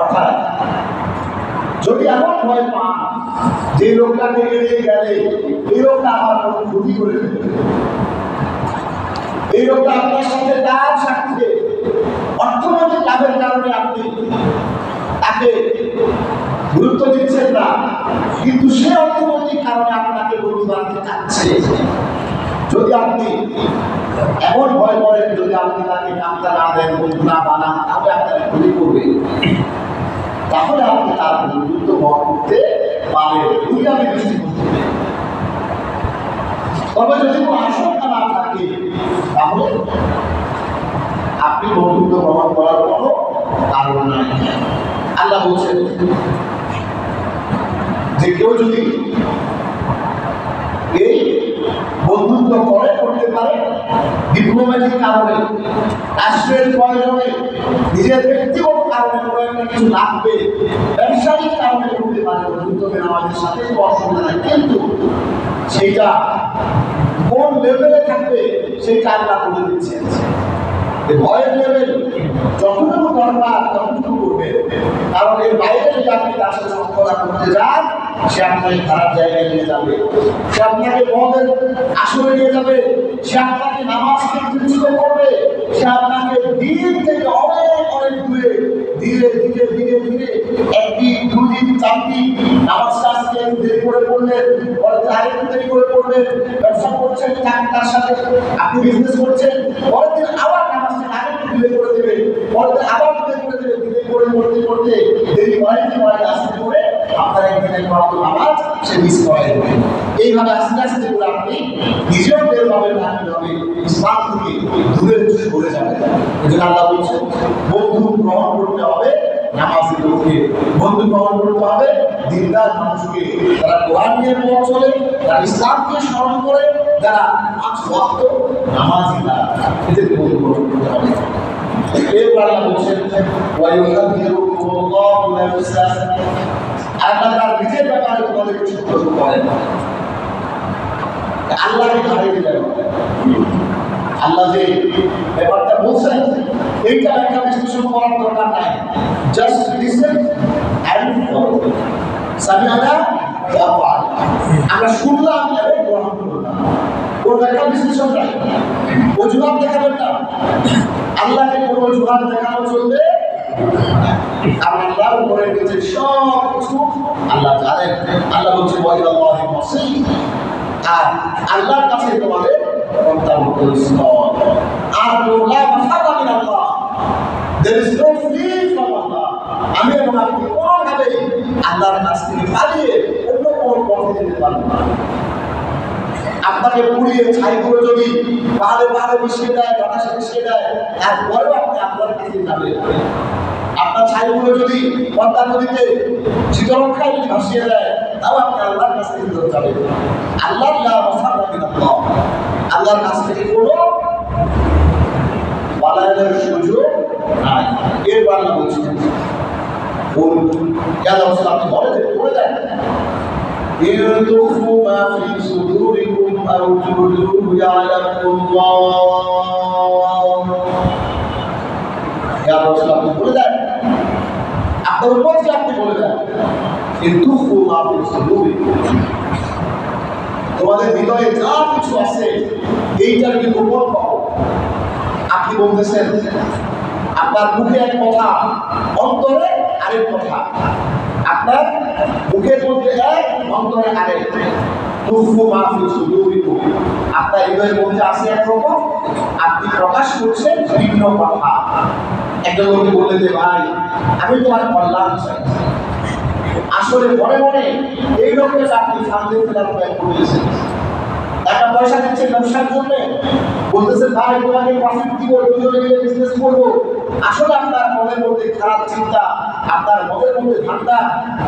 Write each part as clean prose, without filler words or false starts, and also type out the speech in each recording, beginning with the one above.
অর্থাৎ যদি এমন ভয় পান যে লোকটাকে এড়িয়ে গেলে এই লোকটা আমার কোনো ক্ষতি করে ফেলবে, এই লোকটা আপনার সাথে তার সাথে অর্থনৈতিক লাভের কারণে আপনি তাকে গুরুত্ব দিচ্ছেন না, কিন্তু সে অর্থনৈতিক কারণে আপনাকে বন্ধু বানাতে চাচ্ছে। যদি আপনি এমন ভয় করেন, যদি আপনি তাকে কামটা না দেন, বন্ধু না বানান, তাহলে আপনার ক্ষতি করবে, তাহলে আপনি তার বন্ধুত্ব বহন করতে পারেন। দুইভাবে দৃষ্টিকোণ থেকে। তবে যদি কোনো আশঙ্কা না থাকে, তাহলে আপনি বন্ধুত্ব গ্রহণ করার কোনো কারণ নাই। আল্লাহ বলছেন যে কেউ যদি এই বন্ধুত্ব করতে পারে ডিপ্লোম্যাটিক কারণে, রাষ্ট্রের প্রয়োজনে, নিজের ব্যক্তিগত কারণে কোনো একটা কিছু লাগবে, ব্যবসায়িক কারণে করতে পারে বন্ধুত্বকে আমাদের সাথে, কোনো অসুবিধা নাই। কিন্তু সেইটা কোন লেভেলে থাকবে সেইটা আল্লাহ বলে দিচ্ছেন। ভয়ের লেভেল যতটুকু দরকার ততটুকু করবে, কারণ এর বাইরে যদি আপনি তার সাথে সম্পর্ক করতে যান, সে আপনাকে খারাপ জায়গায় নিয়ে যাবে, সে আপনাকে মদের আসরে নিয়ে যাবে, সে আপনাকে নামাজ থেকে বিচ্যুত করবে, সে আপনাকে দিন থেকে অনেক অনেক দূরে ধীরে ধীরে ধীরে ধীরে একদিন, দুদিন, 4 দিন নামাজ আজকে দেরি করে পড়লেন, পরে আরেকটু দেরি করে পড়লেন, ব্যবসা করছেন তার সাথে, আপনি বিজনেস করছেন, পরের দিন আবার নামাজটা আরেকটু ডিলে করে দেবেন, পরের দিন আবার ডিলে করে দেবেন, ডিলে করে করতে করতে দেরি হয় আস্তে করে আপনার একদিনের নামাজ সে মিস করাই দেবেন। এইভাবে আস্তে আস্তে করে আপনি নিজেও বের হবেন না, কিভাবে ইসলাম থেকে দূরে সরে যাবেন। এজন্য আল্লাহ বলছেন বন্ধু গ্রহণ করতে হবে নামাজি লোককে, বন্ধু গ্রহণ করতে হবে দিনদার মানুষকে, যারা কোরআন নিয়ে পথ চলে, যারা ইসলামকে স্মরণ করে, যারা 5 ওয়াক্ত নামাজি, এদেরকে বন্ধু গ্রহণ করতে হবে। এরপর আল্লাহ বলছেন ওয়ায়ুহাযিরুকুমুল্লাহু নাফসাহ, আল্লাহ তার নিজের ব্যাপারে তোমাদেরকে সতর্ক করেন। আল্লাহকে হারিয়ে দিলেন, আল্লাহ যে ব্যাপারটা বলছেন এইটা একটা বিশ্লেষণ করার দরকার নাই, জাস্ট লিসেন এন্ড ফলো। সামিআনা ওয়া আতা'না, আমরা শুনলাম এবং গ্রহণ করলাম, কোন একটা বিশ্লেষণ নাই, অজুহাত দেখাবেন না। আল্লাহকে কোনো অজুহাত দেখানো চলবে না। আল্লাহর উপরে নিজের সব কিছু আল্লাহ জানেন। আল্লাহ বলছে ওয়াইলাল্লাহি মাসীর, আর আল্লাহর কাছে তোমাদের প্রত্যাবর্তনস্থল। আর লা মাফাতা মিন আল্লাহ, there is no flee from Allah। আমি এবং আপনি কোনোভাবে আল্লাহর কাছ থেকে পালিয়ে অন্য কোনো পথে যেতে পারবো না। আপনাকে পুড়িয়ে ছাই করে যদি পাহাড়ে পাহাড়ে মিশিয়ে দেয়, বাতাসে মিশিয়ে দেয়, তারপরেও আপনি আল্লাহর কাছে যাবেন। আপনার ছাইগুলো যদি পদ্মা নদীতে শীতলক্ষায় ভাসিয়ে দেয়, তাও আপনি আল্লাহর কাছ থেকে দূরে যাবেন। আল্লাহর কাছ থেকে কোনো পালানোর সুযোগ নাই। এরপর আল্লাহ বলছেন আপনি বলে দেন إن تخفوا ما في صدوركم أو تبدوه يعلمه الله। يا رسول الله বলে দেন, আপনার উপর থেকে আপনি বলে দেন إن تخفوا ما في صدوركم, তোমাদের হৃদয়ে যা কিছু আছে এইটাকে গোপন করো। আপনি বলতেছেন আপনার মুখে এক কথা, অন্তরে আরেক কথা, আপনার মুখের মধ্যে এক, অন্তরে আরেক। তুফু মা ফি সুদুরিকুম, আপনার হৃদয়ের মধ্যে আছে একরকম, আপনি প্রকাশ করছেন ভিন্ন কথা। একটা লোককে বললে যে ভাই আমি তোমার কল্যাণ চাই, আসলে মনে মনে এই লোকের আপনি সামনে ফেলার প্রয়াস করেছেন, টাকা পয়সা দিচ্ছেন ব্যবসার জন্য, বলতেছেন ভাই তোমাকে প্রফিট দিব, দুজনে মিলে বিজনেস করবো। আসলে আপনার মনের মধ্যে খারাপ চিন্তা, আপনার মনের মধ্যে ঠান্ডা,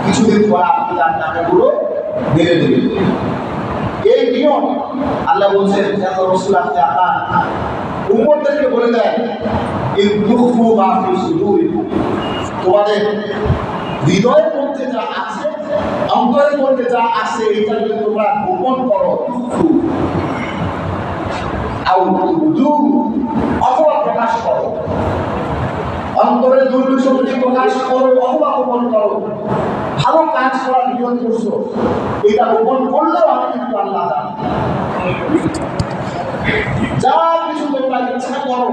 কিছুদিন পর আপনি তার টাকাগুলো মেরে দেবেন। এই নিয়ম আল্লাহ বলছেন রাসূল আপনি আপনার উম্মতদেরকে বলে দেন ইন তুখফু মা ফি সুদুরিকুম, তোমাদের হৃদয়ের মধ্যে যা আছে, অন্তরের মধ্যে যা আছে, এটা যদি তোমরা গোপন করো, অথবা প্রকাশ করো, অন্তরে দুর্বিশক্তি প্রকাশ করো অথবা গোপন করো, ভালো কাজ করার নিয়ত করছো, এটা গোপন করলেও আমি কিন্তু আল্লাহ জানি। যা কিছু তোমরা ইচ্ছা করো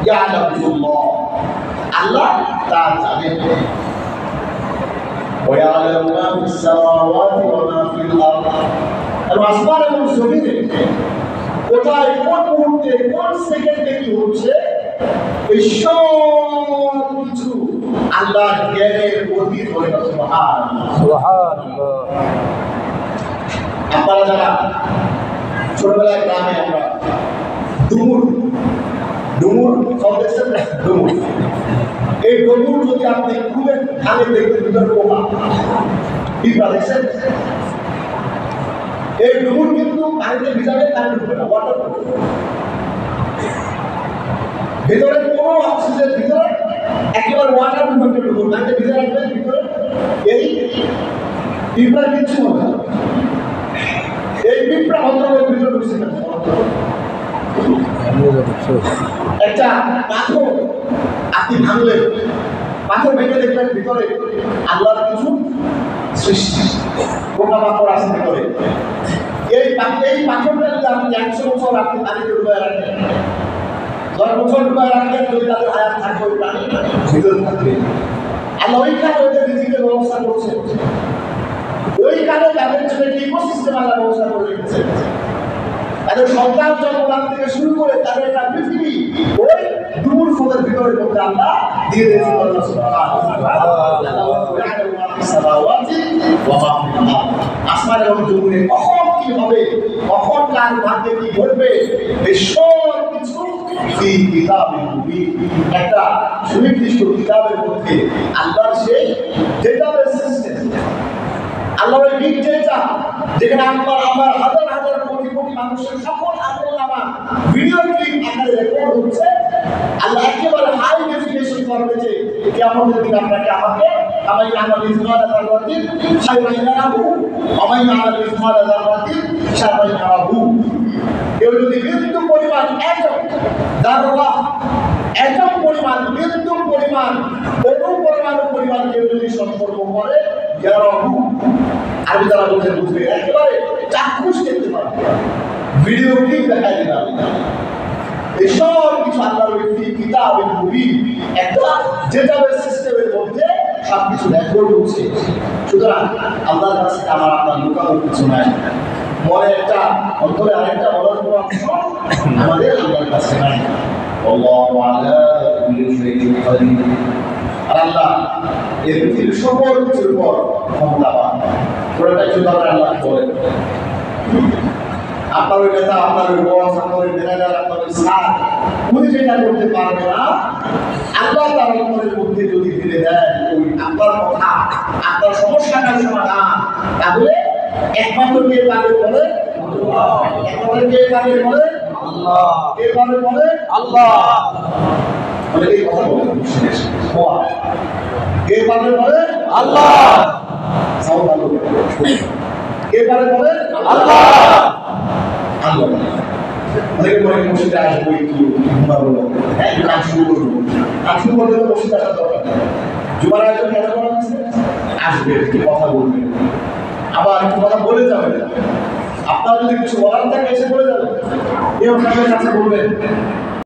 ইয়ালামুল্লাহ, আল্লাহ তা জানেন। ويعلم ما في السماوات وما في الأرض, আর আসমান এবং জমিনে কোথায় কোন মুহূর্তে কোন সেকেন্ডে কি হচ্ছে এই সব কিছু আল্লাহর জ্ঞানের অধীন হয়ে গেছে। সুবহানাল্লাহ। আপনারা যারা ছোটবেলায় গ্রামে আমরা ডুমুর ডুমুর সব দেখছেন না? ডুমুর, এই ডুমুর যদি আপনি খুলে ধানে দেখবেন ভিতরে পোকা পিঁপড়া দেখছেন। এই ডুমুর কিন্তু পানিতে ভিজাবে, পানি ঢুকবে না, ওয়াটার ভিতরে কোনো অক্সিজেন, ভিতরে একেবারে ওয়াটার ঢুকবে, ডুমুর পানিতে ভিজে রাখবেন ভিতরে, এই পিঁপড়া কিচ্ছু হবে না। এই পিঁপড়া ভদ্রলোকের ভিতরে ঢুকছে না। একটা পাথর আপনি ভাঙলেন, পাথর ভেঙে দেখবেন ভিতরে আল্লাহর কিছু সৃষ্টি, পোকামাকড় আছে ভিতরে। এই পাথরটা যদি আপনি 100 বছর আপনি পানিতে ডুবায় রাখেন, 10 বছর ডুবায় রাখেন, যদি তাদের হায়াত থাকবে ওই প্রাণী ভিতরে থাকবে। আল্লাহ ওইখানে ওদের রিজিকের ব্যবস্থা করছে, ওইখানে তাদের জন্য ইকোসিস্টেম আল্লাহ ব্যবস্থা করে রেখেছে। তাদের সন্তান জন্মদান থেকে শুরু করে তাদের একটা পৃথিবী ওই ডুমুর ফলের ভিতরের মধ্যে আমরা দিয়ে দিয়েছি। আসমান এবং জমিনে কখন কি হবে, কখন কার ভাগ্যে কি ঘটবে, এই সব কিছু একটা সুনির্দিষ্ট কিতাবের মধ্যে আল্লাহর সেই ডেটাবেস সিস্টেম, আল্লাহর বিগ ডেটা, যেখানে আমার হাজার হাজার কোটি কোটি মানুষের সকল আমলনামা ভিডিও ক্লিপ আকারে রেকর্ড হচ্ছে। আল্লাহ একেবারে হাই ডেফিনেশন করবে যে কিয়ামতের দিন আপনাকে আমাকে আমায় আমার ইসমাল আযারাতিন শাররাইনাহু আমায় আমার ইসমাল আযারাতিন শাররাইনাহু। কেউ যদি বিন্দু পরিমাণ দাররা এটম পরিমাণ বিন্দু পরিমাণ অণু পরমাণু পরিমাণ কেউ যদি সম্পর্ক করে ইয়ারাহু, আরবি তারা বলতে বুঝবে একেবারে চাক্ষুষ দেখতে পারবে, ভিডিও ক্লিপ দেখাই দিলাম। এসব কিছু আল্লাহর একটি কিতাব মুবিন, একটা ডেটাবেস সিস্টেমের মধ্যে সবকিছু রেকর্ড হচ্ছে। সুতরাং আল্লাহর কাছে আমার আপনার লুকানোর কিছু নাই। মনে একটা অন্তরে আরেকটা বলার কোনো অংশ আমাদের আল্লাহর কাছে নাই। আল্লাহু আলা কুল্লি শাইইন কাদির। আল্লাহ এই পৃথিবীর সকল কিছুর উপর ক্ষমতাবান। পুরোটা যদি আল্লাহ বলেন, আপনার ওই নেতা, আপনার ওই বস, আপনার ওই ম্যানেজার, আপনার ওই স্যার, উনি যেটা করতে পারবে না, আল্লাহ তার অন্তরের মধ্যে যদি ফেলে দেন ওই আপনার কথা, আপনার সমস্যাটার সমাধান, তাহলে একমাত্র কে পাবে বলে আল্লাহ। একমাত্র কে পাবে বলে আল্লাহ। কে পাবে বলে আল্লাহ। বলে এই কথা বলে কে পাবে বলে আল্লাহ। সাউন্ড আলো কে পাবে বলে আল্লাহ। আল্লাহ অনেকে মনে মসজিদে আসবো, একটু ঘুমাবো, একটু কাজ শুরু করবো, কাজ শুরু করতে তো মসজিদে আসার দরকার নেই। জুমার আয়োজন কেন করা হচ্ছে? আসবে, একটু কথা বলবে, আবার একটু কথা বলে যাবে। আপনার যদি কিছু বলার থাকে এসে বলে যাবে, কেউ কাছে বলবেন।